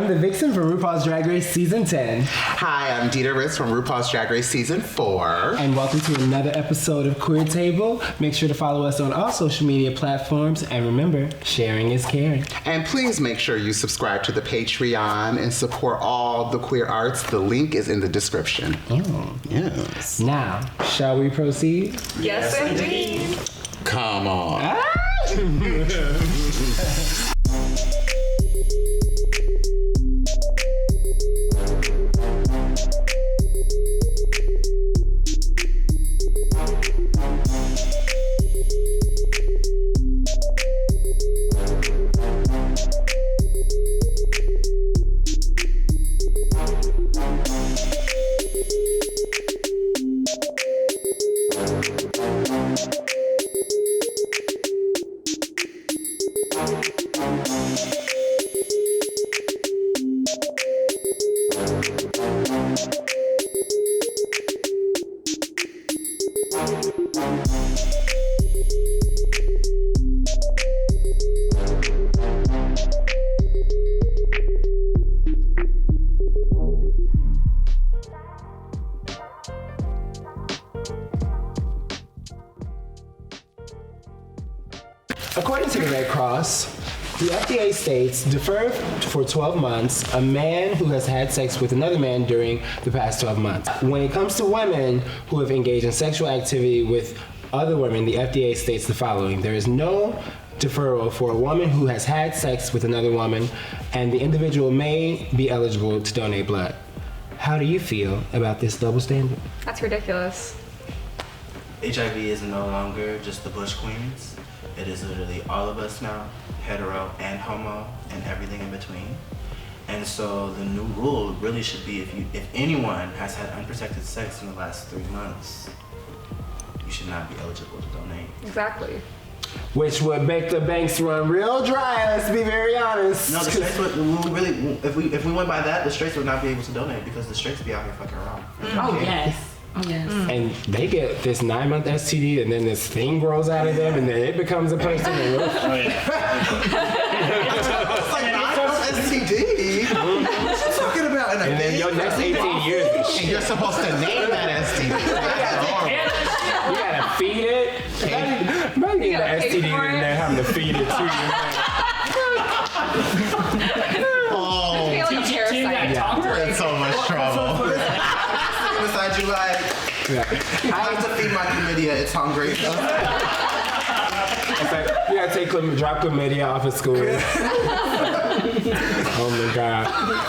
I'm the Vixen from RuPaul's Drag Race Season 10. Hi, I'm Dita Ritz from RuPaul's Drag Race Season 4. And welcome to another episode of Queer Table. Make sure to follow us on all social media platforms. And remember, sharing is caring. And please make sure you subscribe to the Patreon and support all the queer arts. The link is in the description. Oh. Yes. Now, shall we proceed? Yes, indeed. Come on. According to the Red Cross, the FDA states defer for 12 months a man who has had sex with another man during the past 12 months. When it comes to women who have engaged in sexual activity with other women, the FDA states the following. There is no deferral for a woman who has had sex with another woman, and the individual may be eligible to donate blood. How do you feel about this double standard? That's ridiculous. HIV is no longer just the Bush Queens. It is literally all of us now, hetero and homo and everything in between. And so the new rule really should be if anyone has had unprotected sex in the last 3 months, you should not be eligible to donate. Exactly. Which would make the banks run real dry, let's be very honest. No, the straights would really, if we went by that, the straights would not be able to donate because the straights be out here fucking around. Oh, yes. Oh, yes. And they get this 9-month STD, and then this thing grows out of them, and then it becomes a person. And It's like 9-month STD. What you talking about? and then your next 18 years, And you're supposed to name that STD. you gotta feed it. Imagine getting gotta an pay STD for and it. then having to feed it to Oh, Pay like a parasite. we're in so much trouble. Beside you, like, you. Yeah. I have to feed my chlamydia. It's hungry. It's like, you gotta drop chlamydia off of school. Oh my God.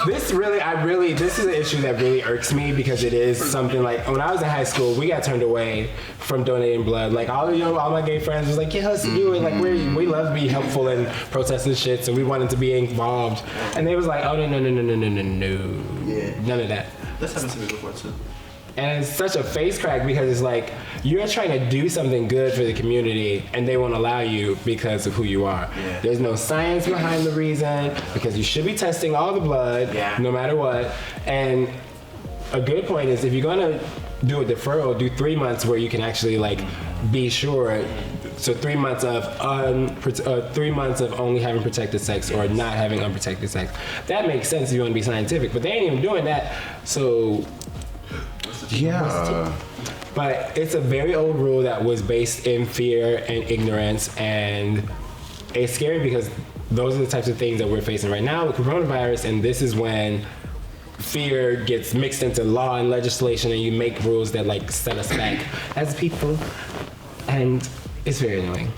This is an issue that really irks me because it is something like, when I was in high school, we got turned away from donating blood. Like all my gay friends was like, yeah, let's do it. Like we love to be helpful and protesting shit, so we wanted to be involved. And they was like, oh no. Yeah. None of that. This happened to me before too. And it's such a face crack because it's like, you're trying to do something good for the community and they won't allow you because of who you are. Yeah. There's no science behind the reason because you should be testing all the blood no matter what. And a good point is if you're gonna do a deferral, do 3 months where you can actually like be sure. So 3 months of 3 months of only having protected sex or not having unprotected sex. That makes sense if you want to be scientific, but they ain't even doing that. So Yeah. but it's a very old rule that was based in fear and ignorance, and it's scary because those are the types of things that we're facing right now with coronavirus, and this is when fear gets mixed into law and legislation and you make rules that like set us back as people, and it's very annoying.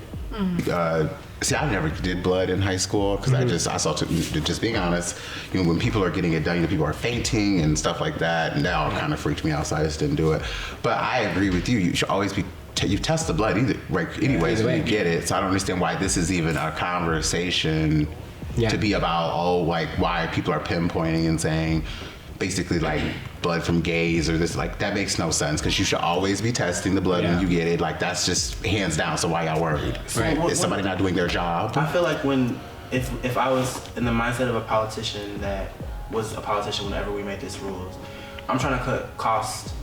See, I never did blood in high school because I saw, just being honest, when people are getting it done, people are fainting and stuff like that. And that kind of freaked me out, so I just didn't do it. But I agree with you. You should always be, you test the blood anyways when you get it. So I don't understand why this is even a conversation to be about, why people are pinpointing and saying, basically like blood from gays or this, like that makes no sense because you should always be testing the blood when you get it. Like that's just hands down. So why y'all worried? Right. Is somebody not doing their job? I feel like if I was in the mindset of a politician that was a politician whenever we made these rules, I'm trying to cut costs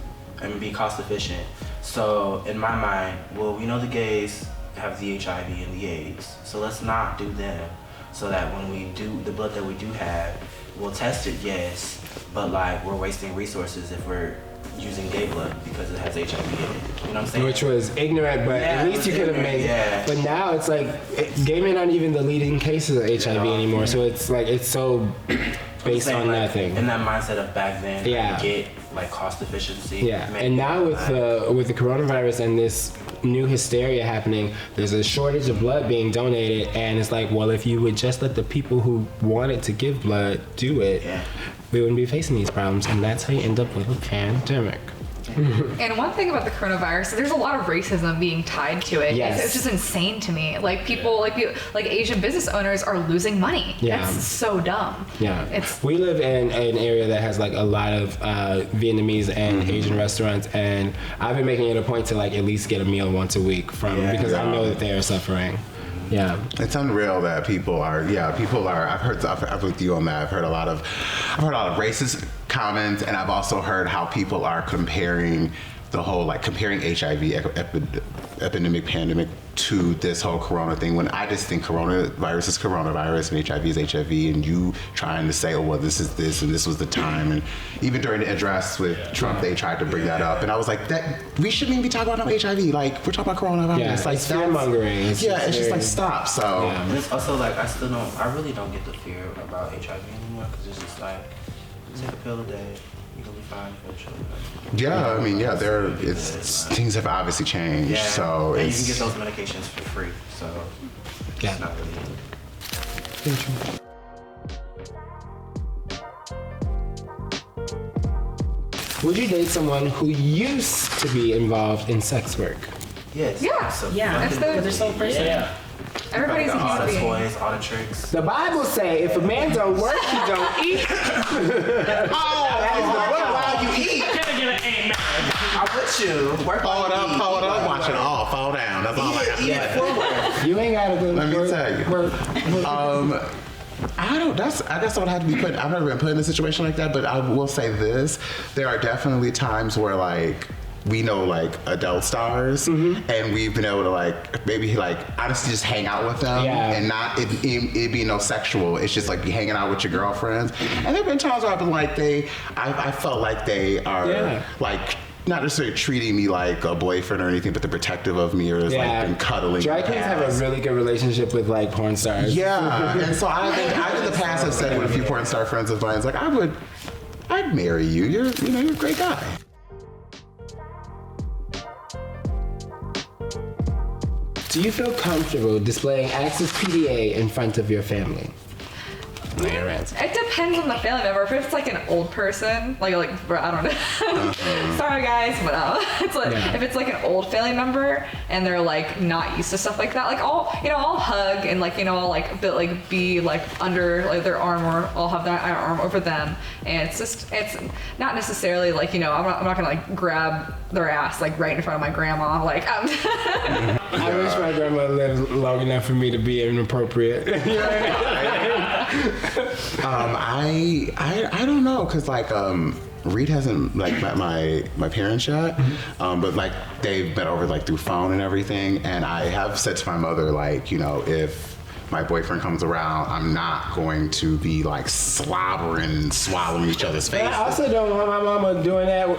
and be cost efficient. So in my mind, well, we know the gays have the HIV and the AIDS, so let's not do them. So that when we do the blood that we do have, we'll test it, yes, but like we're wasting resources if we're using gay blood because it has HIV in it. You know what I'm saying? Which was ignorant, but at least you could have made. Yeah. But now it's like gay men aren't even the leading cases of HIV anymore. So it's like it's so based on like, nothing. In that mindset of back then, Yeah. get like cost efficiency. Yeah, and now with the coronavirus and this new hysteria happening, there's a shortage of blood being donated, and it's like, well, if you would just let the people who wanted to give blood do it, we wouldn't be facing these problems, and that's how you end up with a pandemic. And one thing about the coronavirus, there's a lot of racism being tied to it. Yes. It's just insane to me. Like people, like Asian business owners are losing money. Yeah. That's so dumb. Yeah, we live in an area that has like a lot of Vietnamese and Asian restaurants, and I've been making it a point to like at least get a meal once a week from because I know that they are suffering. Yeah, it's unreal that people are. I'm with you on that. I've heard a lot of racist comments, and I've also heard how people are comparing the whole comparing HIV epidemic pandemic to this whole corona thing, when I just think coronavirus is coronavirus and HIV is HIV, and you trying to say, oh well, this is this and this was the time. And even during the address with Trump, they tried to bring that up, and I was like, that we shouldn't even be talking about no HIV, like we're talking about coronavirus. Yeah, it's like fear-mongering. It's just like stop. So and it's also like I really don't get the fear about HIV anymore, because it's just like, take a pill a day, you're gonna be fine eventually. Things have obviously changed. Yeah, so and you can get those medications for free. So it's not really. Would you date someone who used to be involved in sex work? Yes. Yeah. So That's They're so person. Yeah. Everybody's Like all the used to being. toys, all the tricks. The Bible say if a man don't work, he don't eat. while you eat, Get an amen. I'm with you. Pull it up, watch it all fall down. That's all I got. Yeah. You ain't gotta go. Let me tell you. I guess I would have to be put. I've never been put in a situation like that, but I will say this: there are definitely times where we know adult stars, and we've been able to maybe honestly just hang out with them, and not it be no sexual. It's just be hanging out with your girlfriends. And there've been times where I've been I felt like they are not necessarily treating me like a boyfriend or anything, but they're protective of me or just been cuddling. Drag queens have a really good relationship with porn stars. Yeah, and so I in the past have said with a few porn star friends of mine, I'd marry you. You're a great guy. Do you feel comfortable displaying acts of PDA in front of your family? It depends on the family member. If it's an old person, I don't know. Sorry guys, but it's if it's an old family member and they're not used to stuff like that, I'll hug and I'll be under their arm, or I'll have that arm over them, and it's not necessarily I'm not gonna grab their ass right in front of my grandma. I wish my grandma lived long enough for me to be inappropriate. You know what I don't know, because Reed hasn't met my parents yet, but they've met over through phone and everything, and I have said to my mother if my boyfriend comes around, I'm not going to be slobbering and swallowing each other's faces. I also don't want my mama doing that. I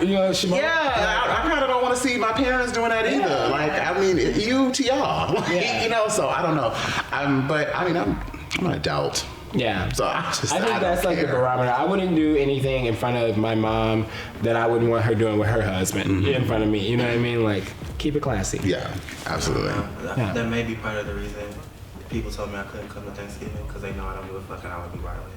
kind of don't want to see my parents doing that either. You to y'all, so I don't know. I'm an adult. Yeah. So I think that's the barometer. I wouldn't do anything in front of my mom that I wouldn't want her doing with her husband in front of me. You know what I mean? Keep it classy. Yeah, absolutely. That may be part of the reason people told me I couldn't come to Thanksgiving, because they know I don't give a fuck and I would be violent.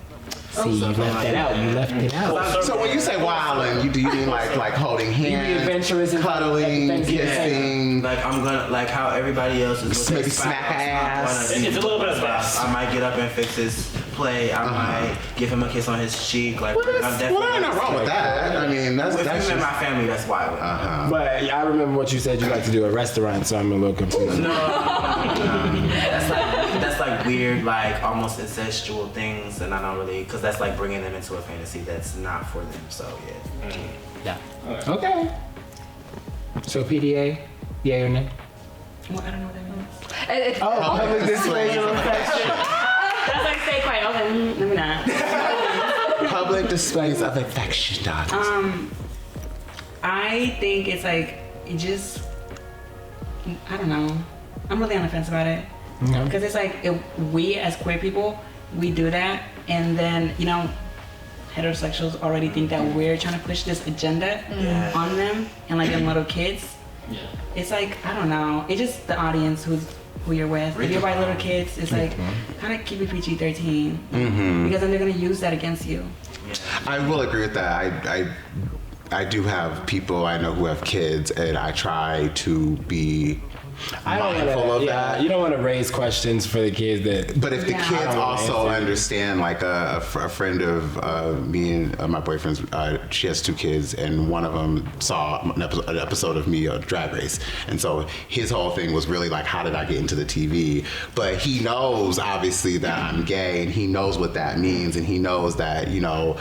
See, you left it out. You left it out. So when you say wilding, do you mean holding hands, you be adventurous and cuddling, kissing? I'm gonna how everybody else is. Maybe smack ass. It's a little bit of both. I might get up and fix his play. I might give him a kiss on his cheek. I'm definitely. Well, not wrong with that. That's if just you met my family, that's wild. But I remember what you said you like to do at restaurants, so I'm a little confused. No. That's weird, almost incestual things, and I don't really, because that's bringing them into a fantasy that's not for them. So Yeah. Okay. So PDA, yay or nay? Well, I don't know what that means. Public display of affection. That's stay quiet. I was maybe not. Public displays of affection, darling. I think it's like, it just, I don't know. I'm really on the fence about it. Because it's like, we as queer people, we do that, and then, you know, heterosexuals already think that we're trying to push this agenda on them, and like them little kids. Yeah. It's like, I don't know. It's just the audience who you're with. If you're by little kids, it's like, kind of keep it PG-13. Because then they're going to use that against you. I will agree with that. I do have people I know who have kids, and I try to be mindful of that. You don't want to raise questions for the kids that. But if the kids also understand, like a friend of me and my boyfriend's, she has 2 kids, and one of them saw an episode of me on Drag Race, and so his whole thing was really like, how did I get into the TV? But he knows obviously that I'm gay, and he knows what that means, and he knows that you know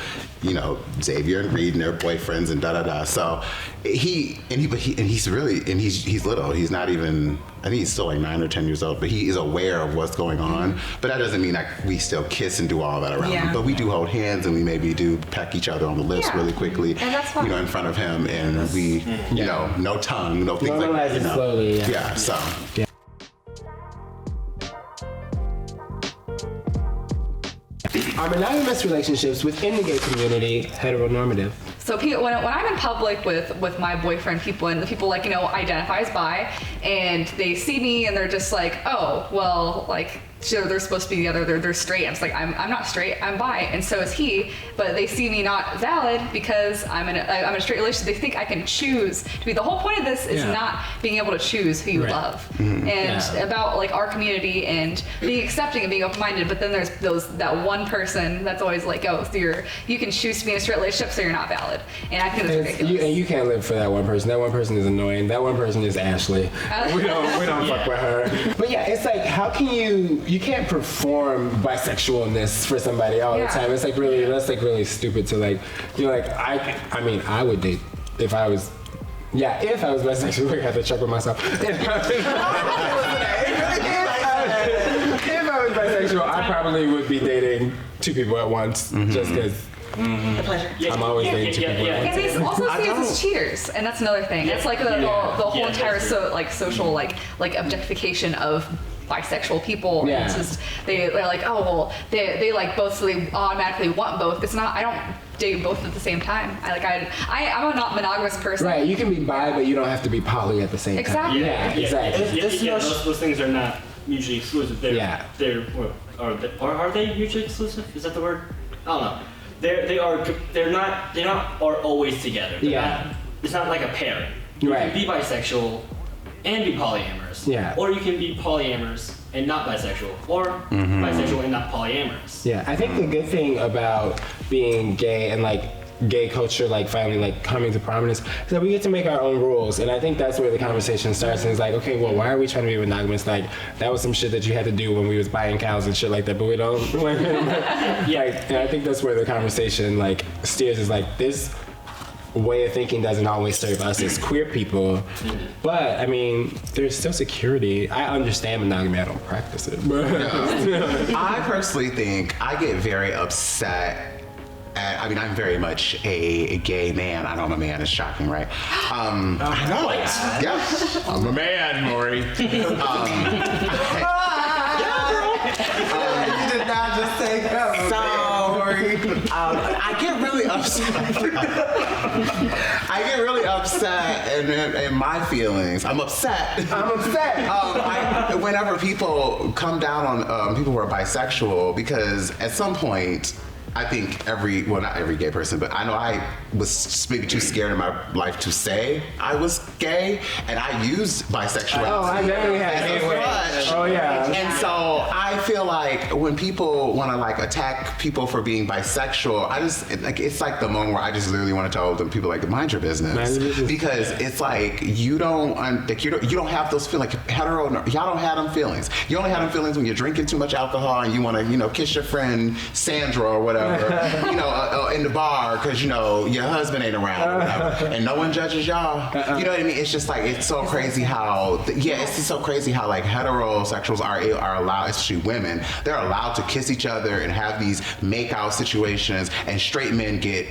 Xavier and Reed and their boyfriends and da da da. So he's little. He's not even. I think he's still like 9 or 10 years old, but he is aware of what's going on. But that doesn't mean like we still kiss and do all that around him. But we do hold hands, and we maybe do peck each other on the lips really quickly, and that's fine. in front of him, and we, no tongue, no things like that. Slowly. Yeah. So. Yeah. Are monogamous relationships within the gay community heteronormative? So when I'm in public with my boyfriend, people and the people identify as bi, and they see me and they're just like, oh, well, like, so they're supposed to be together, they're straight. I'm just like, I'm not straight, I'm bi, and so is he. But they see me not valid because I'm in a straight relationship. They think I can choose to be. The whole point of this is not being able to choose who you love, and about like our community and being accepting and being open-minded. But then there's that one person that's always like, oh, so you can choose to be in a straight relationship, so you're not valid. And I think that's ridiculous. And you can't live for that one person. That one person is annoying. That one person is Ashley. We don't fuck with her. But yeah, it's like, how can you can't perform bisexualness for somebody all the time. It's like that's like really stupid to like, I mean, I would date if I was bisexual. I have to check with myself. If I was bisexual, I probably would be dating 2 people at once, just because. A pleasure. I'm always dating 2 people. And they also see us as cheaters, and that's another thing. It's like the whole entire social objectification of bisexual people. Yeah. It's just they're like, oh well, they like both, so they automatically want both. It's not. I don't date both at the same time. I'm a not monogamous person. Right. You can be bi, but you don't have to be poly at the same time. Exactly. Yeah. Exactly. Those things are not mutually exclusive. Are they mutually exclusive? Is that the word? I don't know. They're not always together. It's not like a pairing. You can be bisexual and be polyamorous. Yeah. Or you can be polyamorous and not bisexual, or bisexual and not polyamorous. Yeah. I think the good thing about being gay and like gay culture finally coming to prominence is that we get to make our own rules, and I think that's where the conversation starts. And it's like, okay, well, why are we trying to be monogamous? Like, that was some shit that you had to do when we was buying cows and shit like that, but we don't. And I think that's where the conversation steers, is like, this way of thinking doesn't always serve us as queer people, but I mean, there's still security. I understand monogamy, I don't practice it. I personally think I get very upset. I mean, I'm very much a gay man. I know I'm a man. It's shocking, right? I know. Yeah. I'm a man, Maury. You did not just take up. Sorry. I get really upset. I get really upset in my feelings. I'm upset. Whenever people come down on people who are bisexual, because at some point, I think not every gay person, but I know I was maybe too scared in my life to say I was gay, and I used bisexuality. Oh, I definitely had crutch. Oh yeah. And so I feel like when people want to attack people for being bisexual, it's like the moment where I just literally want to tell them, people, mind your business, because it's like you don't have those feelings. Hetero, y'all don't have them feelings. You only have them feelings when you're drinking too much alcohol and you want to kiss your friend Sandra or whatever. whatever, in the bar because your husband ain't around or whatever, and no one judges y'all. You know what I mean? It's just like it's so crazy how it's just so crazy how like heterosexuals are allowed, especially women, they're allowed to kiss each other and have these make out situations, and straight men get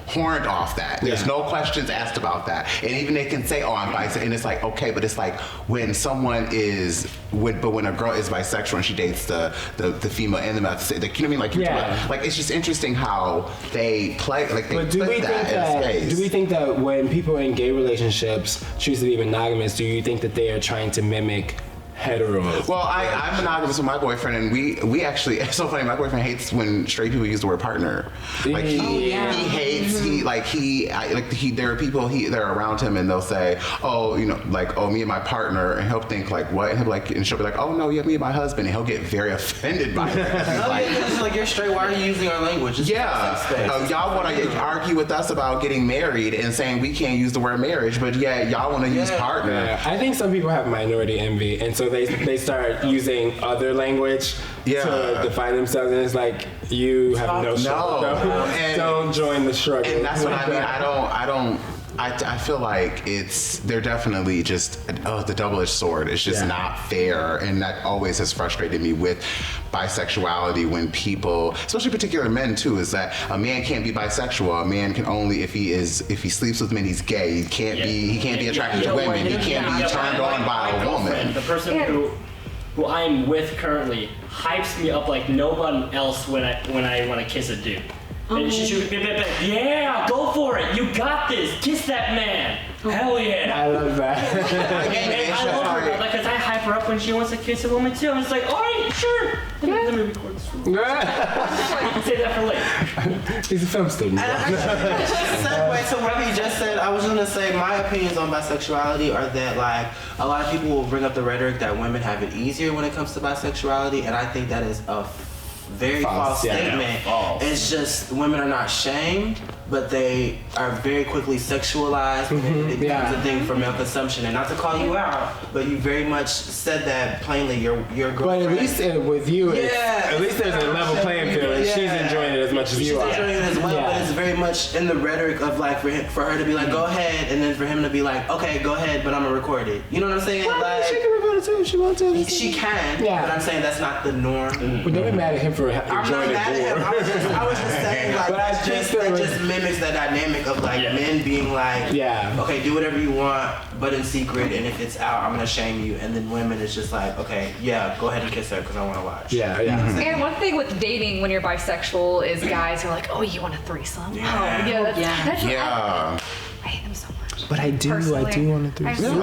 horned off that. There's no questions asked about that. And even they can say, oh, I'm bisexual. And it's like, okay, but it's like when someone when a girl is bisexual and she dates the female and the male, you know what I mean? Like it's just interesting how they play, like they put that in space. Do we think that when people in gay relationships choose to be monogamous, do you think that they are trying to mimic heteros? Well, I'm monogamous with my boyfriend, and we actually, it's so funny, my boyfriend hates when straight people use the word partner. Like he hates, there are people that are around him and they'll say, oh, me and my partner, and he'll think like, what? And he'll be like, and she'll be like, oh no, you have me and my husband, and he'll get very offended by it. It's like, you're straight, why are you using our language? Y'all want to argue with us about getting married and saying we can't use the word marriage, but y'all want to use partner. Yeah. I think some people have minority envy, and so they start using other language to define themselves, and it's like, you have no struggle. Don't join the struggle. And that's what I mean. I feel like they're definitely just the double-edged sword. It's just not fair, and that always has frustrated me with bisexuality when people, especially particular men too, is that a man can't be bisexual. A man can only if he sleeps with men, he's gay. He can't be attracted to women. He can't be turned on by a woman. The person who I'm with currently hypes me up like no one else when I want to kiss a dude. And she would be yeah, go for it. You got this. Kiss that man. Hell yeah. I love that. and I love her because I hype her up when she wants to kiss a woman too. I'm just like, all right, sure. Let me record this. Say that for later. He's a film student. Segue to what he just said. I was gonna say my opinions on bisexuality are that like a lot of people will bring up the rhetoric that women have it easier when it comes to bisexuality, and I think that is a very false statement. It's just women are not shamed, but they are very quickly sexualized. It becomes a thing for male consumption. And not to call you out, but you very much said that plainly. Your girlfriend. But at least with you, at least there's a level playing field. And she's enjoying it as much as you are. She's enjoying it as well, but it's very much in the rhetoric of like for her to be like, go ahead, and then for him to be like, okay, go ahead, but I'm gonna record it. You know what I'm saying? Well, she can record it too if she wants to. She can, but I'm saying that's not the norm. But don't be mad at him for enjoying it. I'm not mad at him. I was just saying like that just mimics the dynamic of like men being like, okay, do whatever you want, but in secret, and if it's out, I'm gonna shame you. And then women, it's just like, okay, go ahead and kiss her because I want to watch. And one thing with dating when you're bisexual is guys are like, oh, you want a threesome? That's I hate them so much. But I do want a threesome.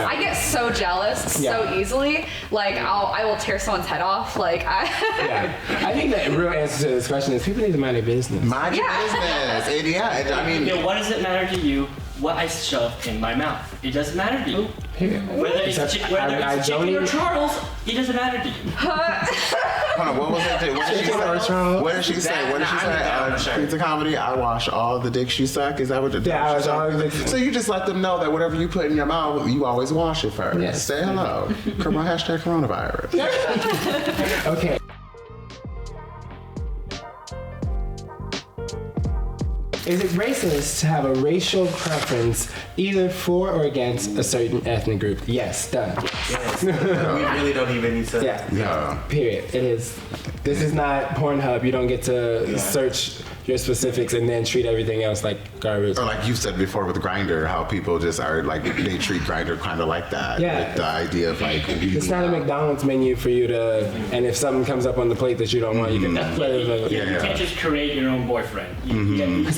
I get so jealous so easily. Like I will tear someone's head off. Like I think the real answer to this question is people need to mind their business. Mind your business. I mean, what does it matter to you what I shove in my mouth? It doesn't matter to you. Whether it's chicken or Charles, it doesn't matter to you. Hold on, what was it? What did she say? Pizza comedy. I wash all the dicks you suck. Is that what the I wash all the dicks. So you just let them know that whatever you put in your mouth, you always wash it first. Yes. Say hello. Hashtag coronavirus. Okay. Is it racist to have a racial preference either for or against a certain ethnic group? Yes, done. Yes. We really don't even need to. Yeah. Period. It is. This is not Pornhub. You don't get to search your specifics and then treat everything else like garbage. Or like you said before with Grindr, how people just are like, they treat Grindr kind of like that. Yeah. With the idea of like, it's not a McDonald's menu for you to, and if something comes up on the plate that you don't want, you can. You can't just create your own boyfriend.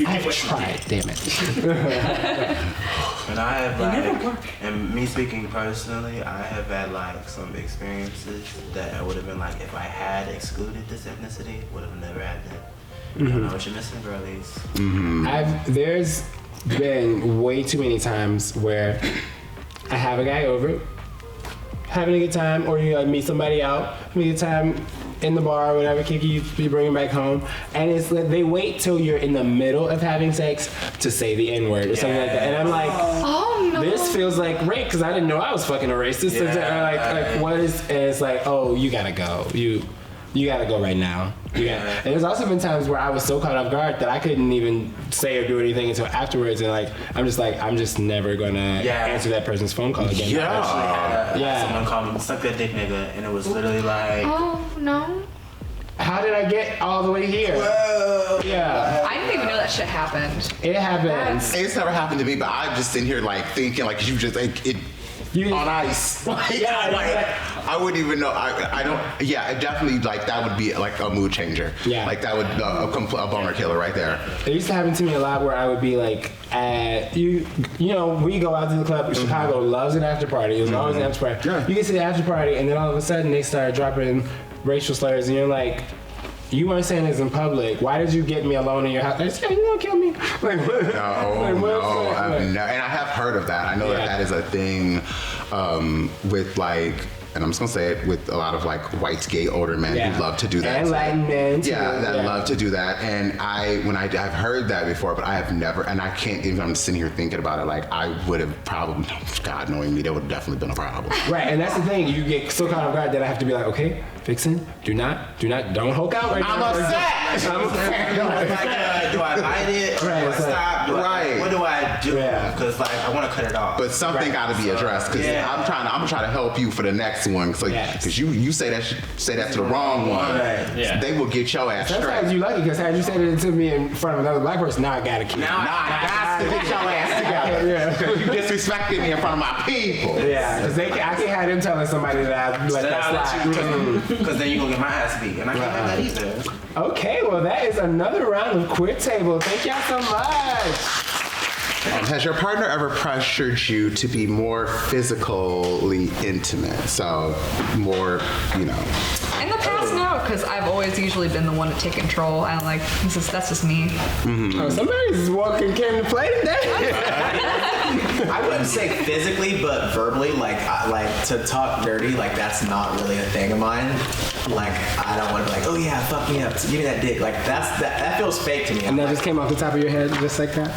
I've tried, damn it. And I have and me speaking personally, I have had like some experiences that I would have been like, if I had excluded this ethnicity, would have never had that. I don't know what you're missing, girlies. There's been way too many times where I have a guy over, having a good time, or you meet somebody out, having a good time in the bar or whatever, Kiki, you bring him back home, and it's like they wait till you're in the middle of having sex to say the N-word or something like that, and I'm like, oh no, this feels like rape because I didn't know I was fucking a racist. Like what is? And it's like, oh, you gotta go. you gotta go right now. And there's also been times where I was so caught off guard that I couldn't even say or do anything until afterwards, and like I'm just never gonna answer that person's phone call again. Someone called me suck that dick nigga, and it was literally like, Oh no. How did I get all the way here? Whoa. Yeah. I didn't even know that shit happened. It happens. It's never happened to me, but I'm just sitting here like thinking like you just like it on ice. Like, I wouldn't even know. I don't. Yeah, it definitely like that would be like a mood changer. Yeah. Like that would a boner killer right there. It used to happen to me a lot where I would be like at you know, we go out to the club. Chicago loves an after party. It was always an after party. Yeah. You get to the after party and then all of a sudden they start dropping racial slurs and you're like, you weren't saying this in public. Why did you get me alone in your house? I said, you gonna kill me? Like, and I have heard of that. I know that is a thing with like, and I'm just gonna say it, with a lot of like white gay older men who love to do that. And Latin men too. That love to do that. And I've heard that before, but I have never, and I can't even, I'm sitting here thinking about it, like I would have probably, God knowing me, that would have definitely been a problem. Right, and that's the thing, you get so caught off guard that I have to be like, okay, Vixen, don't Hulk out right now. I'm upset. Do I bite it? Do I stop? What do I do? Because like I want to cut it off. But something got to be addressed because I'm gonna try to help you for the next one. Because you say that to the wrong one. Right. They will get your ass straight. Sometimes you lucky because had you said it to me in front of another black person, now I gotta keep. Now I got to get your ass together. You disrespected me in front of my people. Yeah, because I can't have them telling somebody that I let that slide. Because then you gonna get my ass beat, and I can't have that either. Okay, well that is another round of Queer Table. Thank y'all so much. Has your partner ever pressured you to be more physically intimate? So more, you know. In the past, no, because I've always usually been the one to take control. And like, that's just me. Oh, somebody's came to play today. I wouldn't say physically, but verbally, like to talk dirty, like that's not really a thing of mine. Like I don't want to be like, oh yeah, fuck me up, give me that dick. Like that feels fake to me. And that just came off the top of your head, just like that.